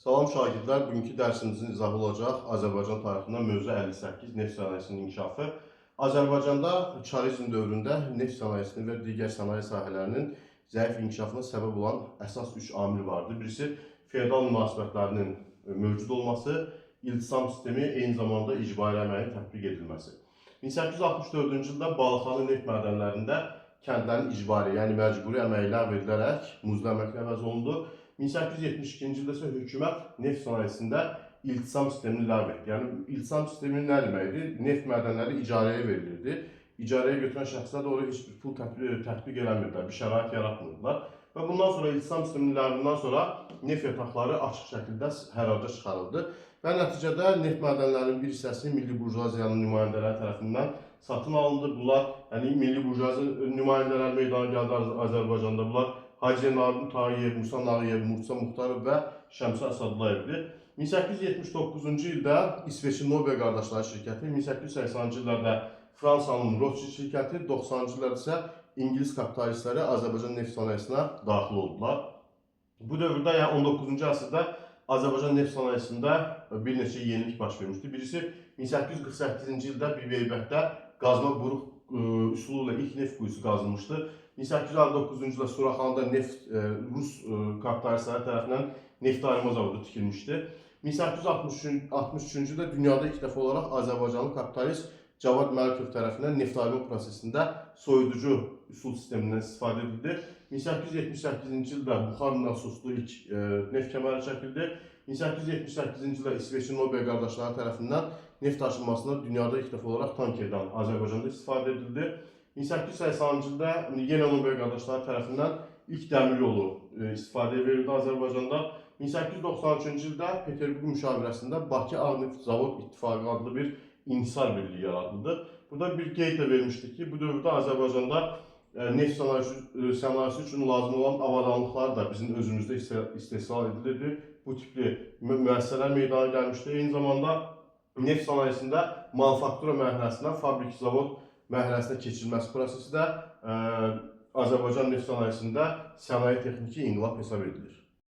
Salam şagirdlər, bugünkü dərsimizin izahı olacaq Azərbaycan tarixindən mövzu 58 neft sənayesinin inkişafı. Azərbaycanda çarizm dövründə neft sənayesinin və digər sənaye sahələrinin zəif inkişafına səbəb olan əsas 3 amil vardı. Birisi feodal münasibətlərinin mövcud olması, iltisam sistemi, eyni zamanda icbari əməyin tətbiq edilməsi. 1864-cü ildə Balıqxanı neft mədənlərində kəndlərin icbari, yəni məcburi əməyi ləğv edilərək muzlu əməklə əvəz olundu. 1872-ci ildə isə hökumət neft sənayesində iltisam sistemini ləğv etdi. Yəni, iltisam sistemi nə deməkdir? Neft mədənləri icarəyə verilirdi. İcarəyə götürən şəxslər də oraya heç bir pul tətbiq eləmirdilər, bir şərait yaratmırdılar. Və bundan sonra iltisam sisteminin ləğvindən sonra neft yataqları açıq şəkildə hərarda çıxarıldı. Və nəticədə neft mədənlərinin bir hissəsi milli burjuaziyanın nümayəndələri tərəfindən satın alındı. Bunlar, yəni milli burjuaziya nümayəndələri meydana gəldi Azərbaycanda. Bunlar Hacı Narbin Tağıyev, Musa Nağıyev, Murtsa Muxtarov və Şəmsi Əsədullayevdir. 1879-cu ildə İsveçin Nobel qardaşları şirkəti, 1880-cı illərdə Fransanın Rothschild şirkəti, 90-cı illərdə isə İngilis kapitalistləri Azərbaycan neft sənayesinə daxil oldular. Bu dövrdə, yəni 19-cu əsrdə Azərbaycan neft sənayesində bir neçə yenilik baş vermişdi. Birisi 1848-ci ildə Bibeybətdə qazma buruq üsulu ilə ilk neft quyusu qazılmışdı. 1859-cu ildə Suraxanıda Rus kapitalistləri tərəfindən neft ayırma zavodu tikilmişdi. 1863-cü ildə dünyada ilk dəfə olaraq Azərbaycanlı kapitalist Cavad Məlikov tərəfindən neft ayırma prosesində soyuducu üsul sistemindən istifadə edildi. 1878-ci ildə buxar nasoslu ilk neft kəməri çəkildi. 1878-ci ildə İsveçin Nobel qardaşları tərəfindən neft daşınmasında dünyada ilk dəfə olaraq tankerdən Azərbaycanda istifadə edildi. 1880-cı ildə yenə Nobel qardaşları tərəfindən ilk dəmir yolu istifadəyə verildi Azərbaycanda. 1893-cü ildə Peterburq müşavirəsində Bakı Ağneft Zavod İttifaqı adlı bir inhisar birliyi yaradıldı. Burada bir qeyd də vermişdik ki, bu dövrdə Azərbaycanda neft sənayesi üçün lazım olan avadanlıqlar da bizim özümüzdə istehsal edilirdi. Bu tipli müəssisələr meydana gəlmişdi. Eyni zamanda neft sənayesində manufaktura mərhələsindən fabrik zavod mərhələsinə keçirilməsi prosesi də Azərbaycan neft sənayesində sənaye texniki inqilab hesab edilir.